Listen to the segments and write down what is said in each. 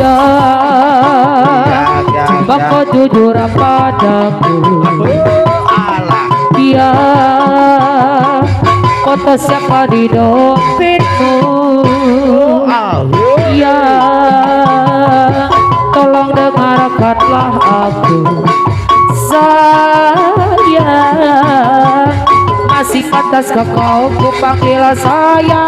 Iya, coba kau jujur padaku. Iya, foto siapa di dompetmu? Iya, tolong dengarkanlah aku. Saya masih pantas ke kau ku panggil saya.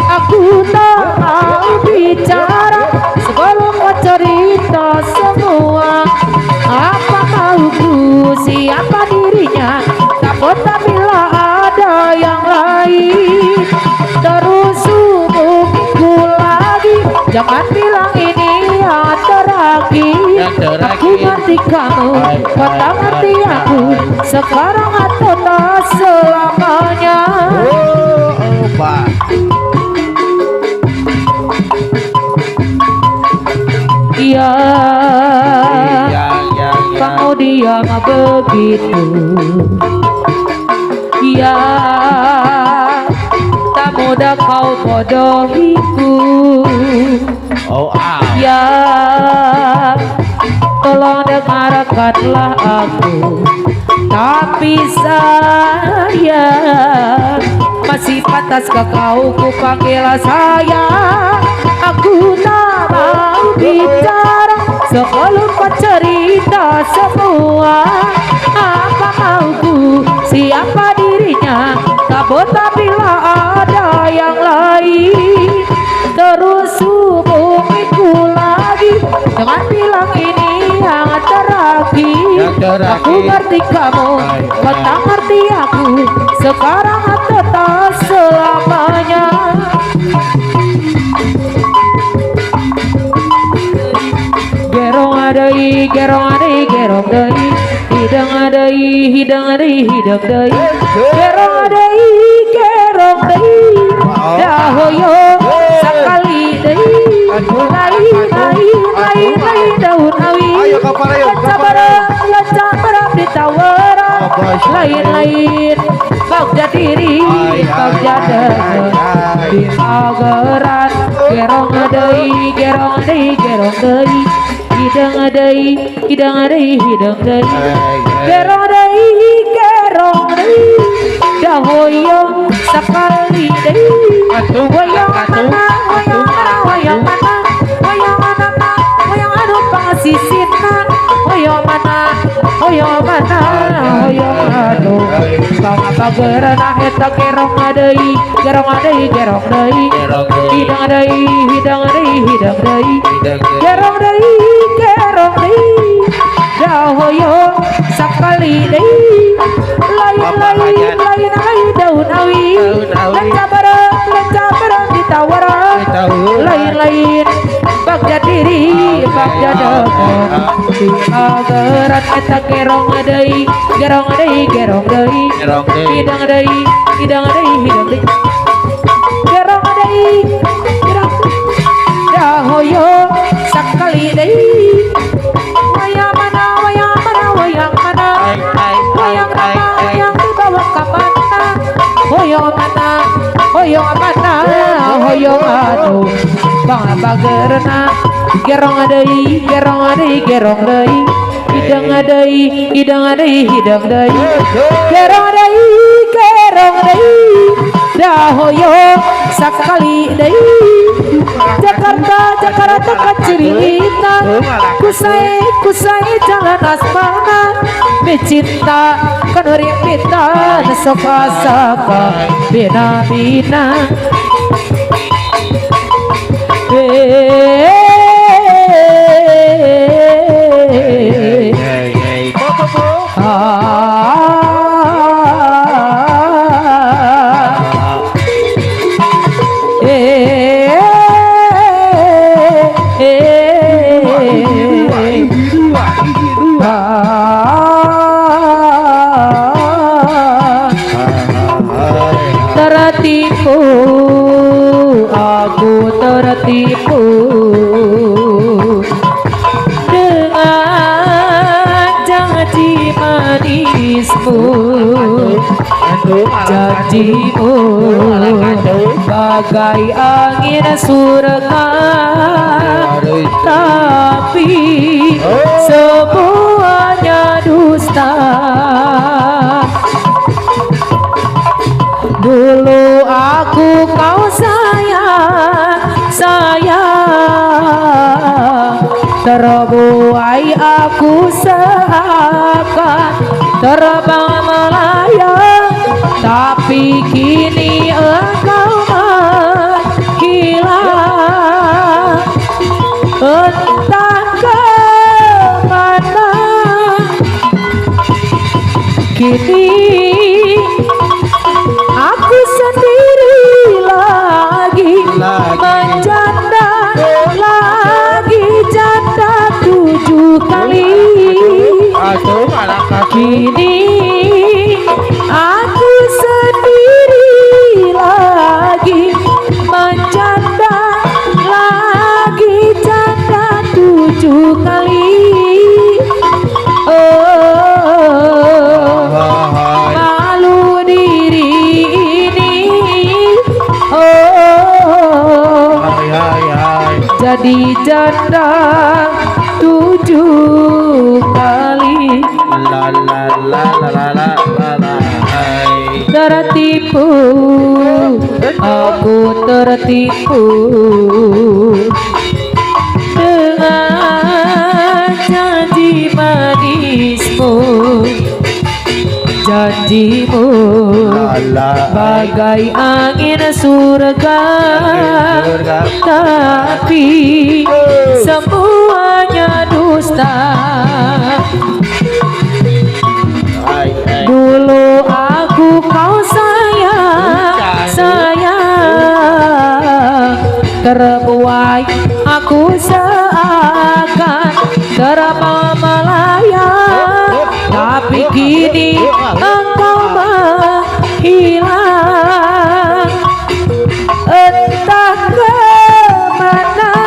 Aku tak mau bicara sebelum kau cerita semua. Apa mauku, siapa dirinya, tak boleh bila ada yang lain. Terus hubungiku lagi, jangan bilang ini yang terakhir. Aku ngerti kamu, kau tak ngerti aku, sekarang atau tak selamanya. Iya, kamu diam begitu. Iya, tak mudah kau bodohiku. Ya, tolong dengarkanlah aku. Tapi saya masih pantas ke kau ku panggil saya. Aku tak mau bicara sebelum kau cerita semua. Apa mauku, siapa dirinya, tak boleh bila ada yang lain. Terus hubungiku lagi, jangan bilang ini yang terakhir. Aku ngerti kamu, kau tak ngerti aku, sekarang atau tak selamanya. Gerong adai, gerong adai, gerong dai. Hidang adai, hidang adai, hidang dai. Gerong adai, gerong dai. Dahoyo sekali dai. Lai daun awi. Leca barang ditawara. Lain-lain bagja diri, bagja dahan di mageran. Gerong adai, gerong adai, gerong dai. Hidang adai, hidang adai, hidang dai. Gerong adai, gerong dai. Dahoyo sekali dai. Wayang mana, wayang mana, wayang mana, wayang mana, wayang anu pangasisina. Wayang mana, wayang mana, wayang anu pangapageran eta gerong adai, gerong adai, gerong dai. Hidang adai, hidang adai, hidang dai. Gerong dai, gerong dai. Dahoyo sekali dai. Lain daun awi. Leca barang ditawara. Lain-lain bagja diri, bagja dahan di mageran eta gerong adai, gerong adai, gerong dai. Hidang adai, hidang adai, hidang dai. Gerong adai, gerong dahoyo sekali dai. Wayang mana, wayang mana, wayang mana, wayang mana, wayang dibawa ke mana. Hoyong mana, hoyong mana, hoyong anu pangapageurna. Gerong adai, gerong adai, gerong dai. Hidang adai, hidang adai, hidang dai. Gerong adai, gerong dai. Dahoyo sekali dai. Jakarta, Jakarta kacirita. Kusai jalan asmana. Becinta kanuri pita soka-soka bina-bina. Tertipu, aku tertipu dengan janji manismu. janjimu bagai angin surga, tapi semuanya dusta. Dulu aku kau sayang, terbuai aku seakan terbang melayang, tapi kini engkau menghilang entah kemana. Kini aku sendiri lagi menjanda, lagi janda 7 kali. Kini aku sendiri lagi menjanda, lagi janda 7 kali. Malu diri ini, jadi janda 7 kali. Tertipu, aku tertipu dengan janji manismu. Janjimu bagai angin surga, tapi semuanya dusta. Dulu aku kau sayang, terbuai aku seakan terbang melayang, tapi kini engkau menghilang entah kemana.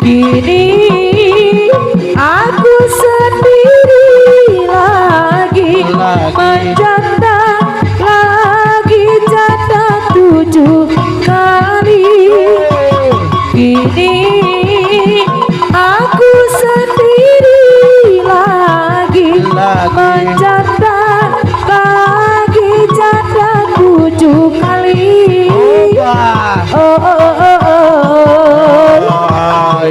Kini aku sendiri lagi menjanda, lagi janda 7 kali. Kini aku sendiri lagi menjanda, lagi janda 7 kali.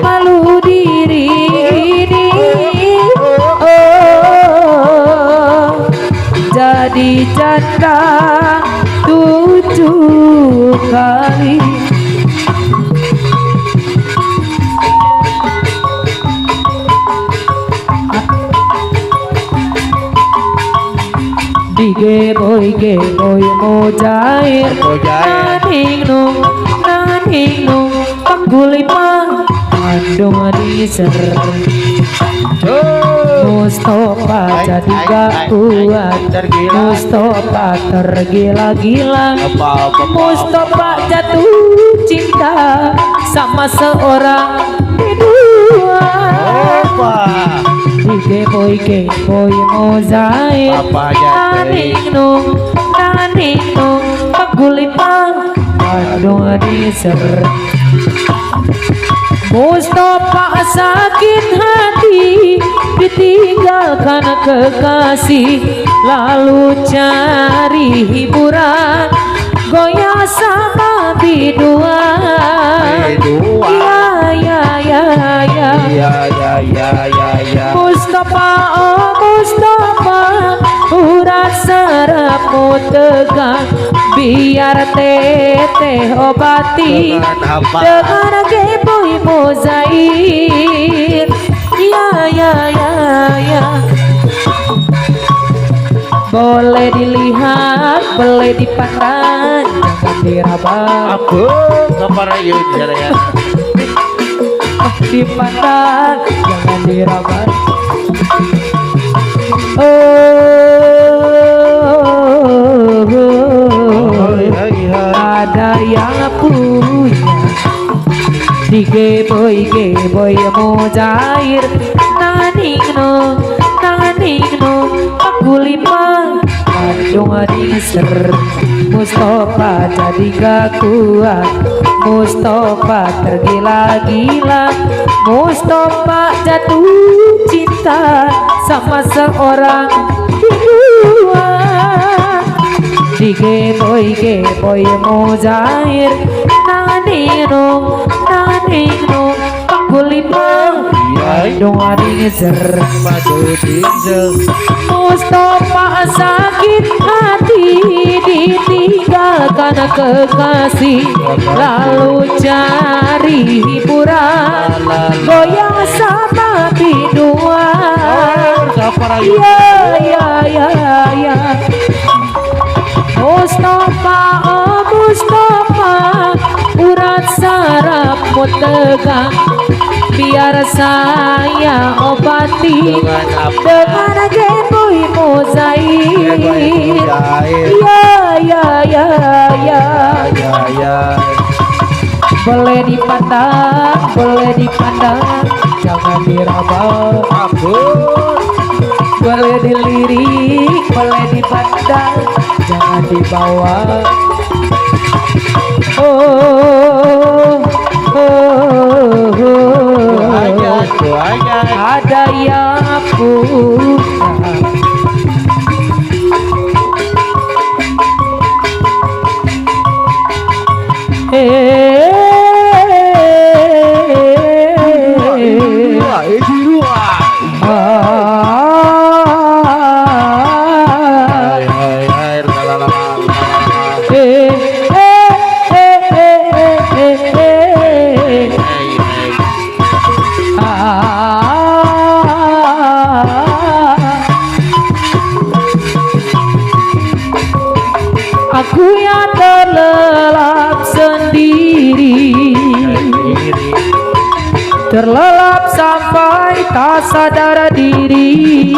Malu diri ini, jadi janda 7 kali. Dige boy mojair, naning nung pagulipang andong diser. Mustafa jadi gak kuat, Mustafa tergila-gila, Mustafa jatuh cinta sama seorang kedua. Dige boy mozair, naning nung pagulipang andong diser. Mustafa sakit hati ditinggalkan kekasih, lalu cari hiburan goyah sama biduan. Mustafa, oh Mustafa, urat sarapmu tegang, biar teteh obati dengan Geboy mozair. Ya boleh dilihat, boleh dipandang, jangan diraba. Aku keparayu ya. Dipandang, jangan diraba. Ada yang punya di Geboy mojair, naning no pagulipang Bandung diser Mustafa jadi gak kuat, Mustafa tergila-gila, Mustafa jatuh cinta sama seorang berdua. Di G-boy Muzair Nanginung Pak Kulimang Bandung diser Mustafa sakit hati ditinggalkan kekasih, lalu cari hiburan goyang sama biduan. Ya Mustafa, oh Mustafa, urat sarapmu tegang, biar saya obati dengan G-boy Muzair. Ya. Boleh dipandang, jangan diraba. Boleh dilirik, boleh dipandang, jangan dibawa. Ada yang punya. Aku yang terlelap sendiri, terlelap sampai tak sadar diri.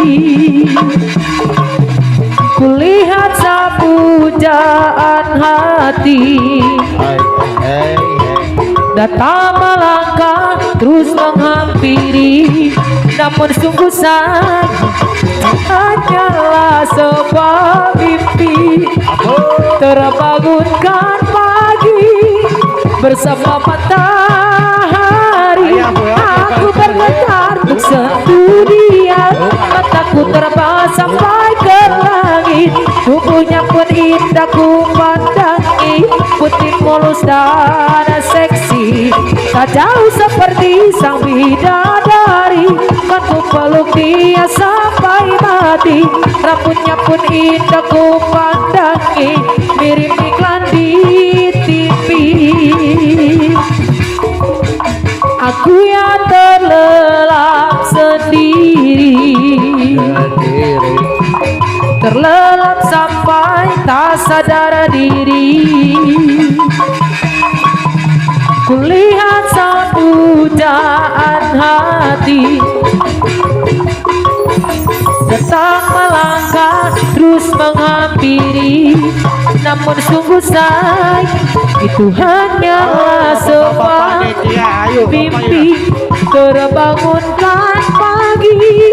Kulihat pujaan hati datang melangkah terus menghampiri, namun sungguh saja hanyalah sebuah mimpi. Terbangunkan pagi bersama matahari, aku bergetar untuk sentuh dia. Mataku terbang sampai ke langit, tubuhnya pun indah ku pandangi, putih mulus dan seksi, tak jauh seperti sang bidadari. Kan ku peluk dia sampai mati, rambutnya pun indah ku pandangi, mirip iklan di TV. Aku yang terlelap sendiri, terlelap sampai tak sadar diri. Kulihat sang pujaan hati datang melangkah terus menghampiri, namun sungguh say itu hanyalah sebuah mimpi. Terbangunkan pagi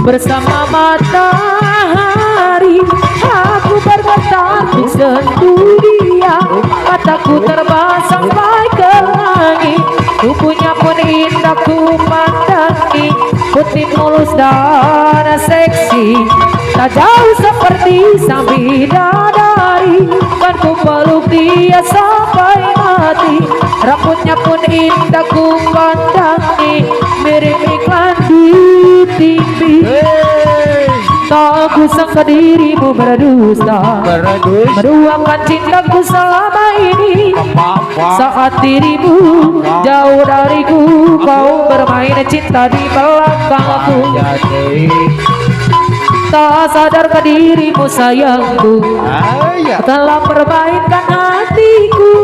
bersama matahari, aku bergetar untuk sentuh dia. Mataku terbang sampai ke langit, tubuhnya pun indah ku pandangi, putih mulus dan seksi, tak jauh seperti sang bidadari. Kan ku peluk dia sampai mati, rambutnya pun indah ku pandangi, mirip iklan di TV. Tak kusangka dirimu berdusta, meruangkan cintaku selama ini. Saat dirimu jauh dariku, kau bermain cinta di belakangku. Tak sadarkah dirimu sayangku, telah permainkan hatiku.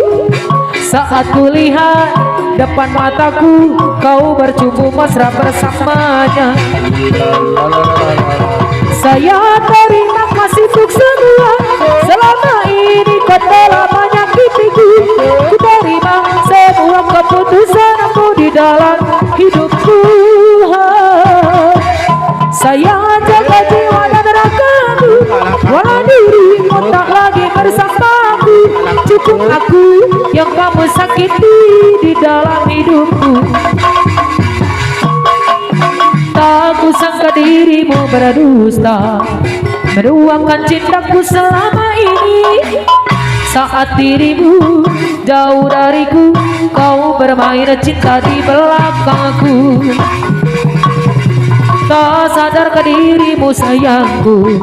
Saat kulihat depan mataku, kau bercumbu mesra bersamanya. Saya terima kasih untuk semua, selama ini kau telah menyakitiku. Ku terima semua keputusanmu di dalam hidupku. Saya jaga jiwa dan ragaku, walau di yang kamu sakiti di dalam hidupku. Tak kusangka dirimu berdusta, meruangkan cintaku selama ini. Saat dirimu jauh dariku, kau bermain cinta di belakangku. Tak sadarkah dirimu sayangku,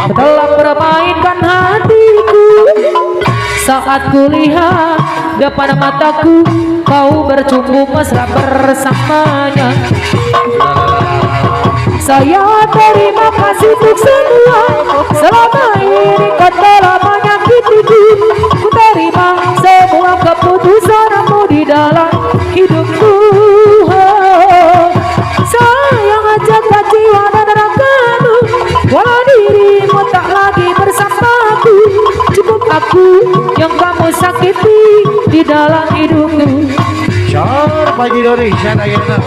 telah permainkan hatiku. Saat kulihat depan mataku, kau bercumbu mesra bersamanya. Saya terima kasih untuk semua, selama ini kau telah menyakitiku. Ku terima semua keputusanmu di dalam hidupku. Sayang jaga jiwa dan ragamu, walau dirimu tak lagi bersamaku. Cukup aku yang kamu sakiti di dalam hidupku. Syar pagi Indonesia ayeuna.